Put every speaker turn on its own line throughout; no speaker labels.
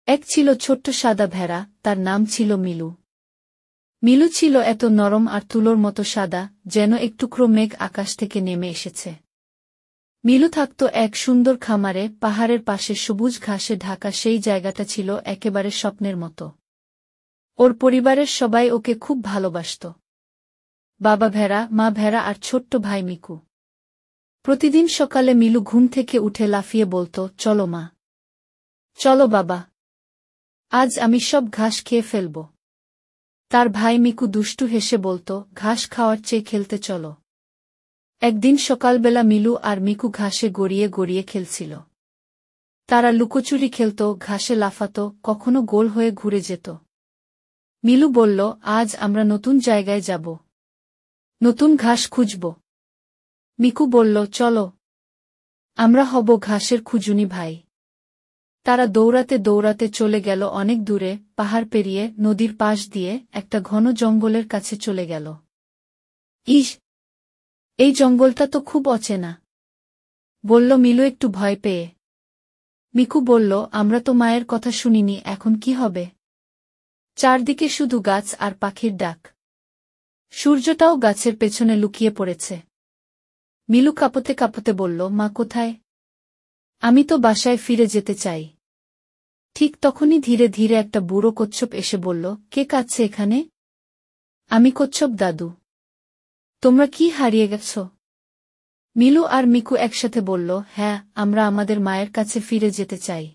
এক ছিল ছোট্ট সাদা ভেড়া, তার নাম ছিল মিলু। মিলু ছিল এত নরম আর তুলোর মতো সাদা, যেন এক টুকরো মেঘ আকাশ থেকে নেমে এসেছে। মিলু থাকত এক সুন্দর খামারে, পাহাড়ের পাশে সবুজ ঘাসে ঢাকা। সেই জায়গাটা ছিল একেবারে স্বপ্নের মতো। ওর পরিবারের সবাই ওকে খুব ভালোবাসত। বাবা ভেড়া, মা ভেড়া আর ছোট্ট ভাই মিকু। প্রতিদিন সকালে মিলু ঘুম থেকে উঠে লাফিয়ে বলতো, চলো মা, চলো বাবা, আজ আমি সব ঘাস খেয়ে ফেলব। তার ভাই মিকু দুষ্টু হেসে বলতো, ঘাস খাওয়ার চেয়ে খেলতে চলো। একদিন সকালবেলা মিলু আর মিকু ঘাসে গড়িয়ে গড়িয়ে খেলছিল। তারা লুকোচুরি খেলত, ঘাসে লাফাত, কখনো গোল হয়ে ঘুরে যেত। মিলু বলল, আজ আমরা নতুন জায়গায় যাব, নতুন ঘাস খুঁজব। মিকু বলল, চলো, আমরা হব ঘাসের খুঁজুনি ভাই। তারা দৌড়াতে দৌড়াতে চলে গেল অনেক দূরে, পাহাড় পেরিয়ে, নদীর পাশ দিয়ে, একটা ঘন জঙ্গলের কাছে চলে গেল। ইস, এই জঙ্গলটা তো খুব অচেনা, বলল মিলু একটু ভয় পেয়ে। মিকু বলল, আমরা তো মায়ের কথা শুনিনি, এখন কি হবে? চারদিকে শুধু গাছ আর পাখির ডাক। সূর্যটাও গাছের পেছনে লুকিয়ে পড়েছে। মিলু কাঁপতে কাঁপতে বলল, মা কোথায়? আমি তো বাসায় ফিরে যেতে চাই। ঠিক তখনই ধীরে ধীরে একটা বুড়ো কচ্ছপ এসে বলল, কে কাঁদছে এখানে? আমি কচ্ছপ দাদু। তোমরা কি হারিয়ে গেছ? মিলু আর মিকু একসাথে বলল, হ্যাঁ, আমরা আমাদের মায়ের কাছে ফিরে যেতে চাই।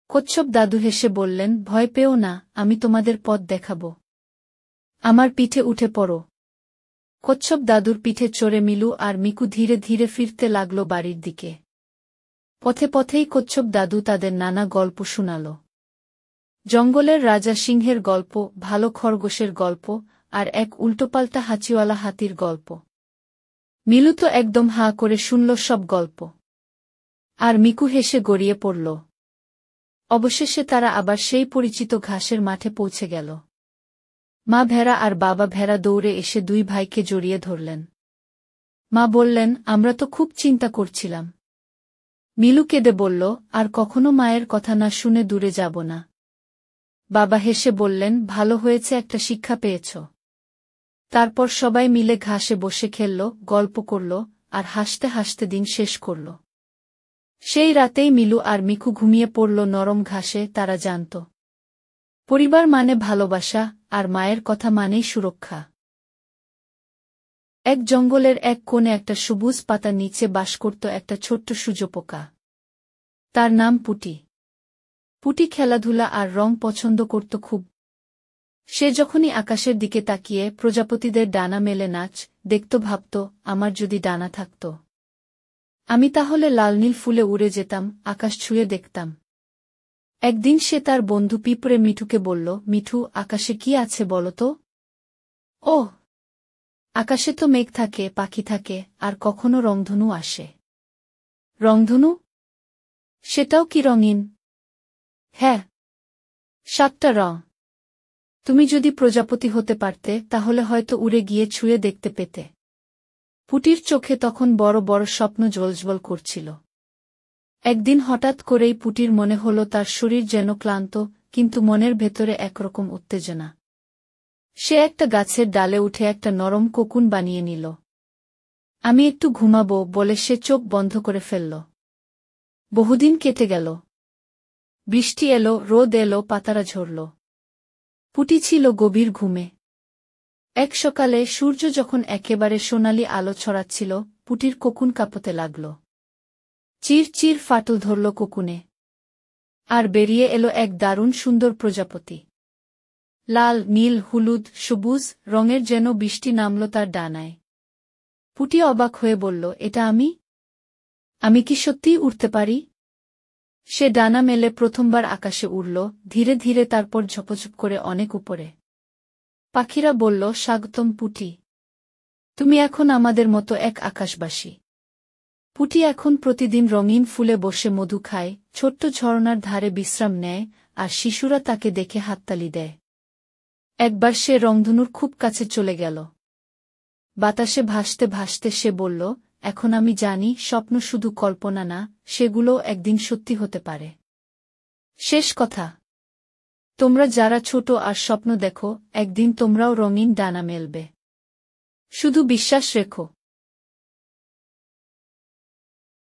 কচ্ছপ দাদু হেসে বললেন, ভয় পেও না, আমি তোমাদের পথ দেখাব। আমার পিঠে উঠে পড়ো। কচ্ছপ দাদুর পিঠে চড়ে মিলু আর মিকু ধীরে ধীরে ফিরতে লাগল বাড়ির দিকে। পথে পথেই কচ্ছপ দাদু তাদের নানা গল্প শোনাল। জঙ্গলের রাজা সিংহের গল্প, ভালো খরগোশের গল্প, আর এক উল্টোপাল্টা হাঁচিওয়ালা হাতির গল্প। মিলু তো একদম হাঁ করে শুনল সব গল্প। আর মিকু হেসে গড়িয়ে পড়ল। অবশেষে তারা আবার সেই পরিচিত ঘাসের মাঠে পৌঁছে গেল। মা ভেড়া আর বাবা ভেড়া দৌড়ে এসে দুই ভাইকে জড়িয়ে ধরলেন। মা বললেন, আমরা তো খুব চিন্তা করছিলাম। মিলু কেঁদে বলল, আর কখনো মায়ের কথা না শুনে দূরে যাব না। বাবা হেসে বললেন, ভালো হয়েছে, একটা শিক্ষা পেয়েছ। তারপর সবাই মিলে ঘাসে বসে খেলল, গল্প করল, আর হাসতে হাসতে দিন শেষ করল। সেই রাতেই মিলু আর মিকু ঘুমিয়ে পড়ল নরম ঘাসে। তারা জানত, পরিবার মানে ভালোবাসা, আর মায়ের কথা মানেই সুরক্ষা। এক জঙ্গলের এক কোণে একটা সবুজ পাতার নিচে বাস করত একটা ছোট্ট সূর্যপোকা। তার নাম পুটি। পুটি খেলাধুলা আর রং পছন্দ করত খুব। সে যখনই আকাশের দিকে তাকিয়ে প্রজাপতিদের ডানা মেলে নাচ দেখত, ভাবত, আমার যদি ডানা থাকত, আমি তাহলে লাল নীল ফুলে উড়ে যেতাম, আকাশ ছুঁয়ে দেখতাম। একদিন সে তার বন্ধু পিঁপড়ে মিঠুকে বলল, মিঠু, আকাশে কি আছে বলো তো? ওহ, আকাশে তো মেঘ থাকে, পাখি থাকে, আর কখনো রংধনু আসে। রংধনু? সেটাও কি রঙিন? হ্যাঁ, 7টা রং। তুমি যদি প্রজাপতি হতে পারতে, তাহলে হয়তো উড়ে গিয়ে ছুঁয়ে দেখতে পেতে। পুটির চোখে তখন বড় বড় স্বপ্ন জ্বলজ্বল করছিল। একদিন হঠাৎ করেই পুটির মনে হল তার শরীর যেন ক্লান্ত, কিন্তু মনের ভেতরে একরকম উত্তেজনা। সে একটা গাছের ডালে উঠে একটা নরম কোকুন বানিয়ে নিল। আমি একটু ঘুমাবো বলে সে চোখ বন্ধ করে ফেলল। বহুদিন কেটে গেল। বৃষ্টি এলো, রোদ এলো, পাতারা ঝরল। পুটি ছিল গভীর ঘুমে। এক সকালে সূর্য যখন একেবারে সোনালি আলো ছড়াচ্ছিল, পুটির কোকুন কাঁপতে লাগল। চির চির ফাটল ধরল কোকুনে। আর বেরিয়ে এলো এক দারুণ সুন্দর প্রজাপতি। লাল, নীল, হলুদ, সবুজ রঙের, যেন বৃষ্টি নামল তার ডানায়। পুটি অবাক হয়ে বলল, এটা আমি? আমি কি সত্যিই উড়তে পারি? সে ডানা মেলে প্রথমবার আকাশে উড়ল, ধীরে ধীরে, তারপর ঝপঝপ করে অনেক উপরে। পাখিরা বলল, স্বাগতম পুটি, তুমি এখন আমাদের মতো এক আকাশবাসী। পুটি এখন প্রতিদিন রঙিন ফুলে বসে মধু খায়, ছোট্ট ঝরনার ধারে বিশ্রাম নেয়, আর শিশুরা তাকে দেখে হাততালি দেয়। একবার সে রংধনুর খুব কাছে চলে গেল। বাতাসে ভাসতে ভাসতে সে বলল, এখন আমি জানি, স্বপ্ন শুধু কল্পনা না, সেগুলোও একদিন সত্যি হতে পারে। শেষ কথা, তোমরা যারা ছোট আর স্বপ্ন দেখো, একদিন তোমরাও রঙিন ডানা মেলবে। শুধু বিশ্বাস রেখো।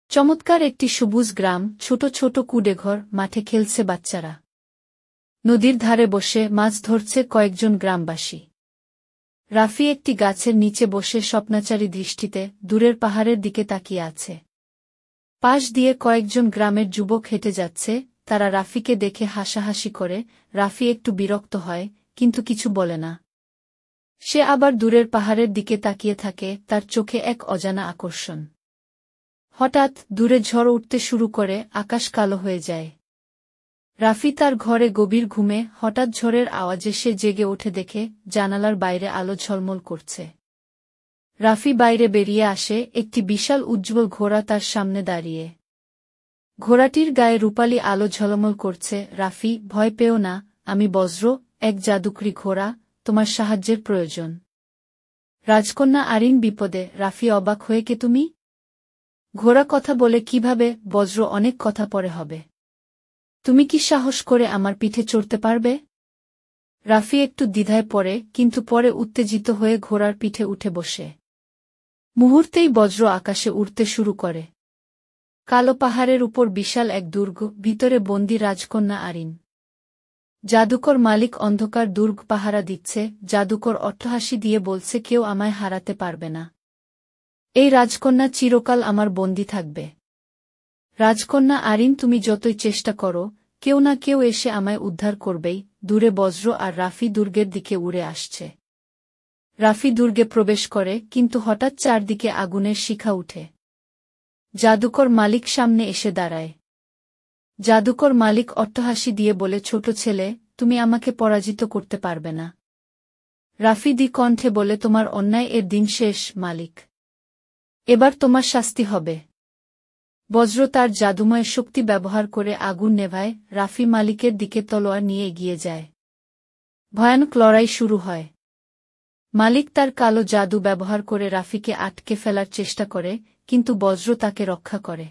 চমৎকার একটি সবুজ গ্রাম, ছোট ছোট কুডেঘর, মাঠে খেলছে বাচ্চারা। নদীর ধারে বসে মাছ ধরছে কয়েকজন গ্রামবাসী। রাফি একটি গাছের নিচে বসে স্বপ্নাচারী দৃষ্টিতে দূরের পাহাড়ের দিকে তাকিয়ে আছে। পাশ দিয়ে কয়েকজন গ্রামের যুবক হেঁটে যাচ্ছে, তারা রাফিকে দেখে হাসাহাসি করে। রাফি একটু বিরক্ত হয়, কিন্তু কিছু বলে না। সে আবার দূরের পাহাড়ের দিকে তাকিয়ে থাকে, তার চোখে এক অজানা আকর্ষণ। হঠাৎ দূরে ঝড় উঠতে শুরু করে, আকাশ কালো হয়ে যায়। রাফি তার ঘরে গভীর ঘুমে, হঠাৎ ঝড়ের আওয়াজে সে জেগে ওঠে, দেখে জানালার বাইরে আলো ঝলমল করছে। রাফি বাইরে বেরিয়ে আসে, একটি বিশাল উজ্জ্বল ঘোড়া তার সামনে দাঁড়িয়ে। ঘোড়াটির গায়ে রূপালি আলো ঝলমল করছে। রাফি, ভয় পেও না, আমি বজ্র, এক জাদুকরি ঘোড়া, তোমার সাহায্যের প্রয়োজন। রাজকন্যা আরিন বিপদে। রাফি অবাক হয়ে, কে তুমি? ঘোড়া কথা বলে কিভাবে? বজ্র, অনেক কথা পরে হবে। তুমি কি সাহস করে আমার পিঠে চড়তে পারবে? রাফি একটু দ্বিধায় পড়ে, কিন্তু পরে উত্তেজিত হয়ে ঘোড়ার পিঠে উঠে বসে। মুহূর্তেই বজ্র আকাশে উড়তে শুরু করে। কালো পাহাড়ের উপর বিশাল এক দুর্গ, ভিতরে বন্দী রাজকন্যা আরিন। জাদুকর মালিক অন্ধকার দুর্গ পাহারা দিচ্ছে। জাদুকর অট্টহাসি দিয়ে বলছে, কেউ আমায় হারাতে পারবে না। এই রাজকন্যা চিরকাল আমার বন্দী থাকবে। রাজকন্যা আরিন, তুমি যতই চেষ্টা করো, কেউ না কেউ এসে আমায় উদ্ধার করবেই। দূরে বজ্র আর রাফি দুর্গের দিকে উড়ে আসছে। রাফি দুর্গে প্রবেশ করে, কিন্তু হঠাৎ চারদিকে আগুনের শিখা উঠে। জাদুকর মালিক সামনে এসে দাঁড়ায়। জাদুকর মালিক অট্টহাসি দিয়ে বলে, ছোট ছেলে, তুমি আমাকে পরাজিত করতে পারবে না। রাফি কণ্ঠে বলে, তোমার অন্যায় এর দিন শেষ, মালিক। এবার তোমার শাস্তি হবে। বজ্র তার জাদুময় শক্তি ব্যবহার করে আগুন নেভায়। রাফি মালিকের দিকে তলোয়ার নিয়ে এগিয়ে যায়। ভয়ানক লড়াই শুরু হয়। মালিক তার কালো জাদু ব্যবহার করে রাফিকে আটকে ফেলার চেষ্টা করে, কিন্তু বজ্র তাকে রক্ষা করে।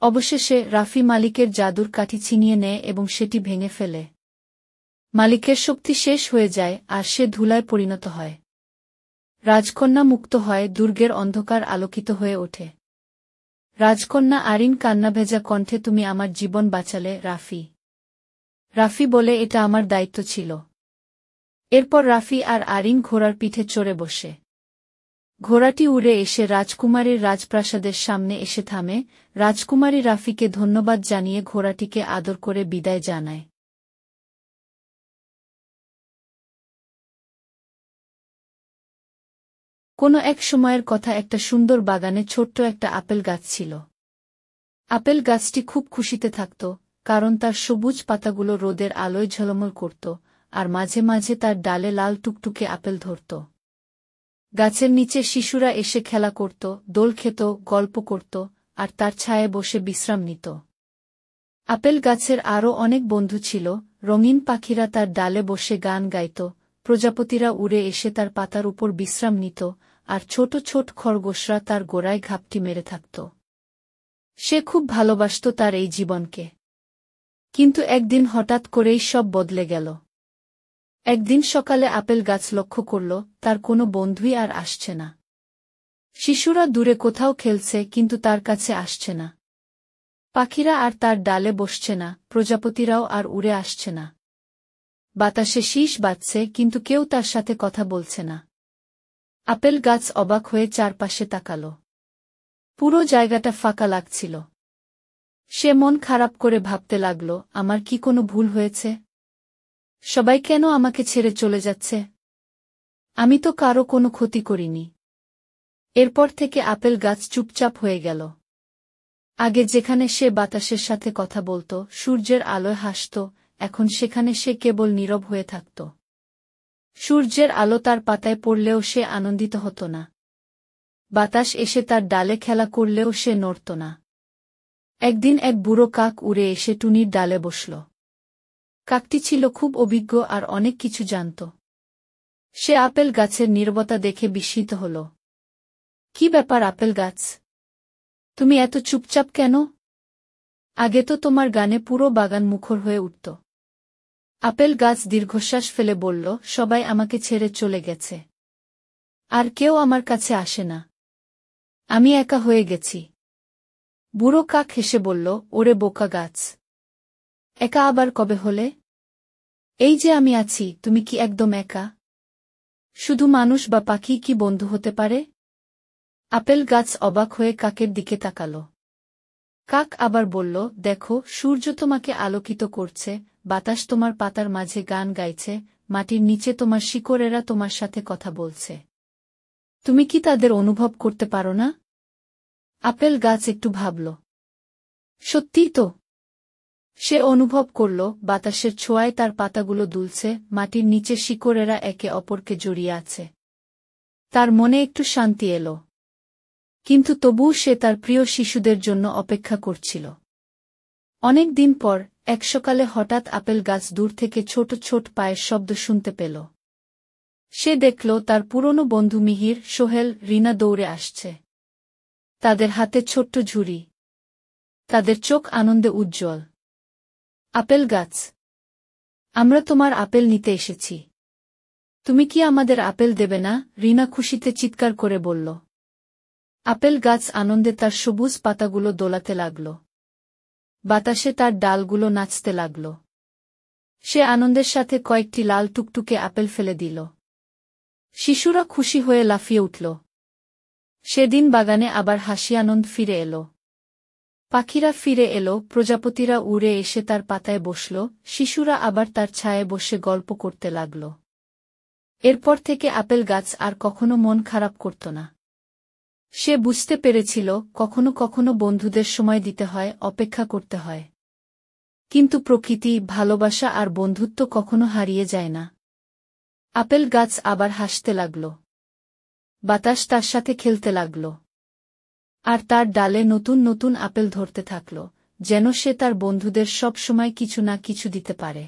অবশেষে রাফি মালিকের জাদুর কাঠি ছিনিয়ে নেয় এবং সেটি ভেঙে ফেলে। মালিকের শক্তি শেষ হয়ে যায়, আর সে ধুলায় পরিণত হয়। রাজকন্যা মুক্ত হয়, দুর্গের অন্ধকার আলোকিত হয়ে ওঠে। রাজকন্যা আরিন কান্নাভেজা কণ্ঠে, তুমি আমার জীবন বাঁচালে, রাফি। রাফি বলে, এটা আমার দায়িত্ব ছিল। এরপর রাফি আর আরিন ঘোড়ার পিঠে চড়ে বসে। ঘোড়াটি উড়ে এসে রাজকুমারীর রাজপ্রাসাদের সামনে এসে থামে। রাজকুমারী রাফিকে ধন্যবাদ জানিয়ে ঘোড়াটিকে আদর করে বিদায় জানায়। কোনো এক সময়ের কথা, একটা সুন্দর বাগানে ছোট্ট একটা আপেল গাছ ছিল। আপেল গাছটি খুব খুশিতে থাকত, কারণ তার সবুজ পাতাগুলো রোদের আলোয় ঝলমল করত, আর মাঝে মাঝে তার ডালে লাল টুকটুকে আপেল ধরত। গাছের নিচে শিশুরা এসে খেলা করত, দোল খেত, গল্প করত, আর তার ছায়ায় বসে বিশ্রাম নিত। আপেল গাছের আরও অনেক বন্ধু ছিল। রঙিন পাখিরা তার ডালে বসে গান গাইত, প্রজাপতিরা উড়ে এসে তার পাতার উপর বিশ্রাম নিত, আর ছোট ছোট খরগোশরা তার গোড়ায় ঘাপটি মেরে থাকত। সে খুব ভালোবাসত তার এই জীবনকে। কিন্তু একদিন হঠাৎ করেই সব বদলে গেল। একদিন সকালে আপেল গাছ লক্ষ্য করল, তার কোনো বন্ধুই আর আসছে না। শিশুরা দূরে কোথাও খেলছে, কিন্তু তার কাছে আসছে না। পাখিরা আর তার ডালে বসছে না, প্রজাপতিরাও আর উড়ে আসছে না। বাতাসে শীষ বাজছে, কিন্তু কেউ তার সাথে কথা বলছে না। আপেল গাছ অবাক হয়ে চারপাশে তাকাল। পুরো জায়গাটা ফাঁকা লাগছিল। সে মন খারাপ করে ভাবতে লাগল, আমার কি কোনো ভুল হয়েছে? সবাই কেন আমাকে ছেড়ে চলে যাচ্ছে? আমি তো কারো কোনো ক্ষতি করিনি। এরপর থেকে আপেল গাছ চুপচাপ হয়ে গেল। আগে যেখানে সে বাতাসের সাথে কথা বলত, সূর্যের আলোয় হাসত, এখন সেখানে সে কেবল নীরব হয়ে থাকত। সূর্যের আলো তার পাতায় পড়লেও সে আনন্দিত হতো না। বাতাস এসে তার ডালে খেলা করলেও সে নড়ত না। একদিন এক বুড়ো কাক উড়ে এসে টুনির ডালে বসল। কাকটি ছিল খুব অভিজ্ঞ আর অনেক কিছু জানত। সে আপেল গাছের নীরবতা দেখে বিস্মিত হল। কি ব্যাপার আপেল গাছ? তুমি এত চুপচাপ কেন? আগে তো তোমার গানে পুরো বাগান মুখর হয়ে উঠত। আপেল গাছ দীর্ঘশ্বাস ফেলে বলল, সবাই আমাকে ছেড়ে চলে গেছে। আর কেউ আমার কাছে আসে না। আমি একা হয়ে গেছি। বুড়ো কাক হেসে বলল, ওরে বোকা গাছ, একা আবার কবে হলে? এই যে আমি আছি, তুমি কি একদম একা? শুধু মানুষ বা পাখি কি বন্ধু হতে পারে? আপেল গাছ অবাক হয়ে কাকের দিকে তাকাল। কাক আবার বলল, দেখো, সূর্য তোমাকে আলোকিত করছে, বাতাস তোমার পাতার মাঝে গান গাইছে, মাটির নিচে তোমার শিকড়েরা তোমার সাথে কথা বলছে। তুমি কি তাদের অনুভব করতে পারো না? আপেল গাছ একটু ভাবল। সত্যিই তো। সে অনুভব করল, বাতাসের ছোঁয়ায় তার পাতাগুলো দুলছে, মাটির নিচে শিকড়েরা একে অপরকে জড়িয়ে আছে। তার মনে একটু শান্তি এল। কিন্তু তবুও সে তার প্রিয় শিশুদের জন্য অপেক্ষা করছিল। অনেক দিন পর এক সকালে হঠাৎ আপেল গাছ দূর থেকে ছোট ছোট পায়ের শব্দ শুনতে পেল। সে দেখল তার পুরনো বন্ধু মিহির, সোহেল, রিনা দৌড়ে আসছে। তাদের হাতে ছোট্ট ঝুড়ি। তাদের চোখ আনন্দে উজ্জ্বল। আপেল গাছ, আমরা তোমার আপেল নিতে এসেছি। তুমি কি আমাদের আপেল দেবে না? রিনা খুশিতে চিৎকার করে বলল। আপেল গাছ আনন্দে তার সবুজ পাতাগুলো দোলাতে লাগল। বাতাসে তার ডালগুলো নাচতে লাগল। সে আনন্দের সাথে কয়েকটি লাল টুকটুকে আপেল ফেলে দিল। শিশুরা খুশি হয়ে লাফিয়ে উঠল। সেদিন বাগানে আবার হাসি আনন্দ ফিরে এল। পাখিরা ফিরে এল, প্রজাপতিরা উড়ে এসে তার পাতায় বসল, শিশুরা আবার তার ছায়ায় বসে গল্প করতে লাগল। এরপর থেকে আপেল গাছ আর কখনো মন খারাপ করত না। সে বুঝতে পেরেছিল, কখনো কখনো বন্ধুদের সময় দিতে হয়, অপেক্ষা করতে হয়। কিন্তু প্রকৃতি, ভালোবাসা আর বন্ধুত্ব কখনো হারিয়ে যায় না। আপেল গাছ আবার হাসতে লাগল। বাতাস তার সাথে খেলতে লাগল। আর তার ডালে নতুন নতুন আপেল ধরতে থাকল, যেন সে তার বন্ধুদের সব সময় কিছু না কিছু দিতে পারে।